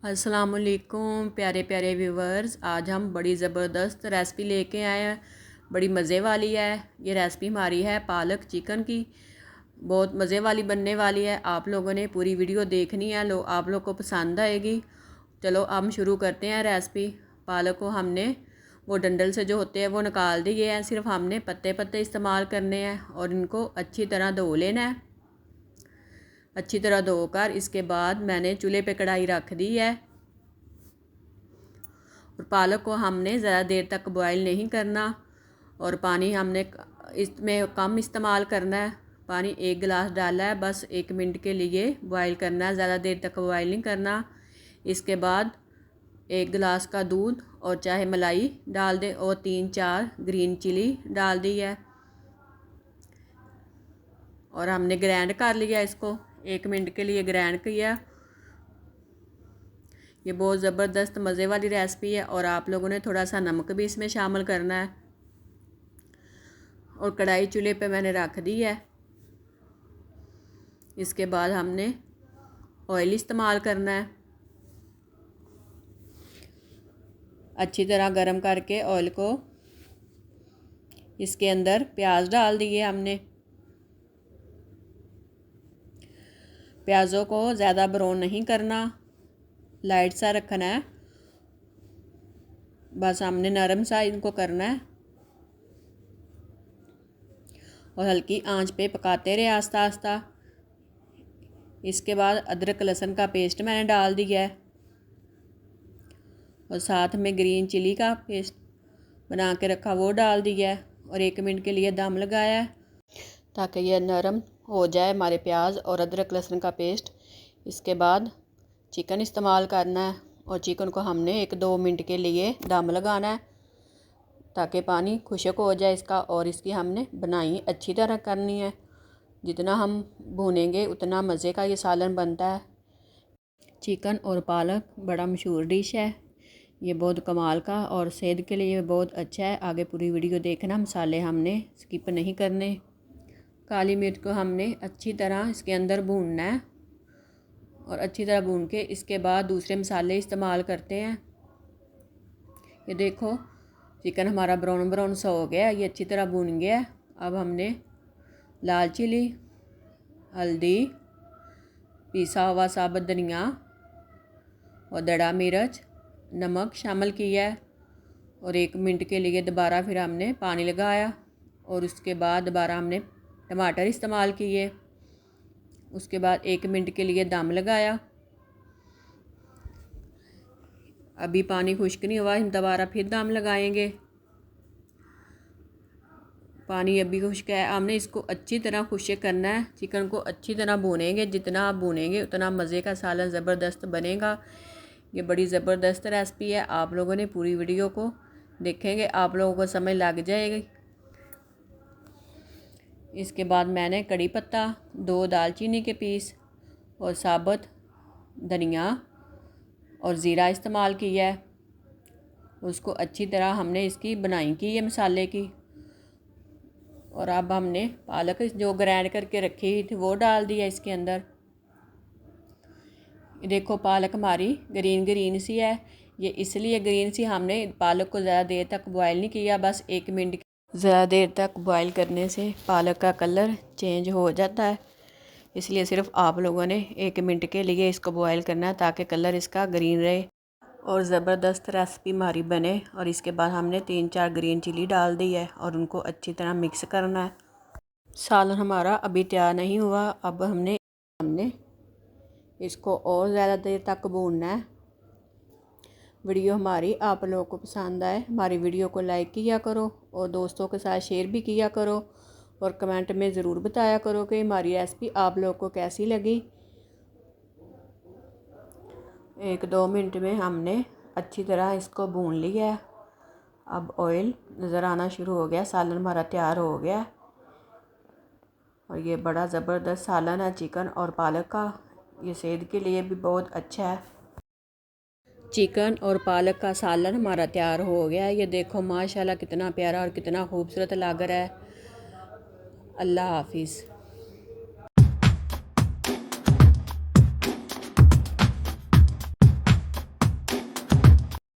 अस्सलामुअलैकुम प्यारे प्यारे व्यूवर्स। आज हम बड़ी ज़बरदस्त रेसिपी लेके आए हैं, बड़ी मज़े वाली है। ये रेसिपी हमारी है पालक चिकन की, बहुत मज़े वाली बनने वाली है। आप लोगों ने पूरी वीडियो देखनी है, आप लोग को पसंद आएगी। चलो हम शुरू करते हैं रेसिपी। पालक को हमने वो डंडल से जो होते हैं वो निकाल दिए हैं, सिर्फ हमने पत्ते पत्ते इस्तेमाल करने हैं और इनको अच्छी तरह धो लेना है। अच्छी तरह धोकर इसके बाद मैंने चूल्हे पे कढ़ाई रख दी है और पालक को हमने ज़्यादा देर तक बॉयल नहीं करना और पानी हमने इसमें कम इस्तेमाल करना है। पानी 1 गिलास डाला है, बस 1 मिनट के लिए बॉयल करना है, ज़्यादा देर तक बॉयल नहीं करना। इसके बाद 1 गिलास का दूध और चाहे मलाई डाल दें और 3-4 ग्रीन चिली डाल दी है और हमने ग्राइंड कर लिया इसको। 1 मिनट के लिए ग्राइंड किया। ये बहुत ज़बरदस्त मज़े वाली रेसिपी है और आप लोगों ने थोड़ा सा नमक भी इसमें शामिल करना है। और कढ़ाई चूल्हे पे मैंने रख दी है। इसके बाद हमने ऑयल इस्तेमाल करना है। अच्छी तरह गरम करके ऑयल को इसके अंदर प्याज डाल दिए हमने। प्याज़ों को ज़्यादा ब्राउन नहीं करना, लाइट सा रखना है, बस हमने नरम सा इनको करना है और हल्की आंच पे पकाते रहे आस्ता आस्ता। इसके बाद अदरक लहसुन का पेस्ट मैंने डाल दिया है और साथ में ग्रीन चिली का पेस्ट बना के रखा वो डाल दिया है और 1 मिनट के लिए दम लगाया है ताकि यह नरम हो जाए हमारे प्याज और अदरक लहसुन का पेस्ट। इसके बाद चिकन इस्तेमाल करना है और चिकन को हमने 1-2 मिनट के लिए दम लगाना है ताकि पानी खुश्क हो जाए इसका। और इसकी हमने बनाई अच्छी तरह करनी है, जितना हम भूनेंगे उतना मज़े का ये सालन बनता है। चिकन और पालक बड़ा मशहूर डिश है, ये बहुत कमाल का और सेहत के लिए बहुत अच्छा है। आगे पूरी वीडियो देखना, मसाले हमने स्किप नहीं करने। काली मिर्च को हमने अच्छी तरह इसके अंदर भूनना है और अच्छी तरह भून के इसके बाद दूसरे मसाले इस्तेमाल करते हैं। ये देखो चिकन हमारा ब्राउन ब्राउन सा हो गया, ये अच्छी तरह भून गया। अब हमने लाल चिली, हल्दी, पिसा हुआ साबुत धनिया और दड़ा मिर्च, नमक शामिल किया है और 1 मिनट के लिए दोबारा फिर हमने पानी लगाया और उसके बाद दोबारा हमने टमाटर इस्तेमाल किए। उसके बाद 1 मिनट के लिए दम लगाया। अभी पानी खुश्क नहीं हुआ, हम दोबारा फिर दम लगाएंगे। पानी अभी खुश्क है, हमने इसको अच्छी तरह खुश्क करना है। चिकन को अच्छी तरह भूनेंगे, जितना आप भूनेंगे उतना मज़े का सालन ज़बरदस्त बनेगा। ये बड़ी ज़बरदस्त रेसिपी है, आप लोगों ने पूरी वीडियो को देखेंगे, आप लोगों को समझ लग जाएगी। इसके बाद मैंने कड़ी पत्ता, 2 दालचीनी के पीस और साबुत धनिया और ज़ीरा इस्तेमाल किया है। उसको अच्छी तरह हमने इसकी बनाई की है मसाले की। और अब हमने पालक जो ग्राइंड करके रखी हुई थी वो डाल दिया इसके अंदर। देखो पालक हमारी ग्रीन ग्रीन सी है, ये इसलिए ग्रीन सी, हमने पालक को ज़्यादा देर तक बॉयल नहीं किया, बस 1 मिनट। ज़्यादा देर तक बॉयल करने से पालक का कलर चेंज हो जाता है, इसलिए सिर्फ आप लोगों ने 1 मिनट के लिए इसको बॉयल करना है ताकि कलर इसका ग्रीन रहे और ज़बरदस्त रेसिपी हमारी बने। और इसके बाद हमने 3-4 ग्रीन चिली डाल दी है और उनको अच्छी तरह मिक्स करना है। सालन हमारा अभी तैयार नहीं हुआ, अब हमने इसको और ज़्यादा देर तक भूनना है। वीडियो हमारी आप लोगों को पसंद आए, हमारी वीडियो को लाइक किया करो और दोस्तों के साथ शेयर भी किया करो और कमेंट में ज़रूर बताया करो कि हमारी रेसिपी आप लोगों को कैसी लगी। 1-2 मिनट में हमने अच्छी तरह इसको भून लिया है। अब ऑयल नज़र आना शुरू हो गया, सालन हमारा तैयार हो गया और ये बड़ा ज़बरदस्त सालन है चिकन और पालक का। ये सेहत के लिए भी बहुत अच्छा है। चिकन और पालक का सालन हमारा तैयार हो गया है। ये देखो माशाल्लाह कितना प्यारा और कितना खूबसूरत लग रहा है। अल्लाह हाफिज़।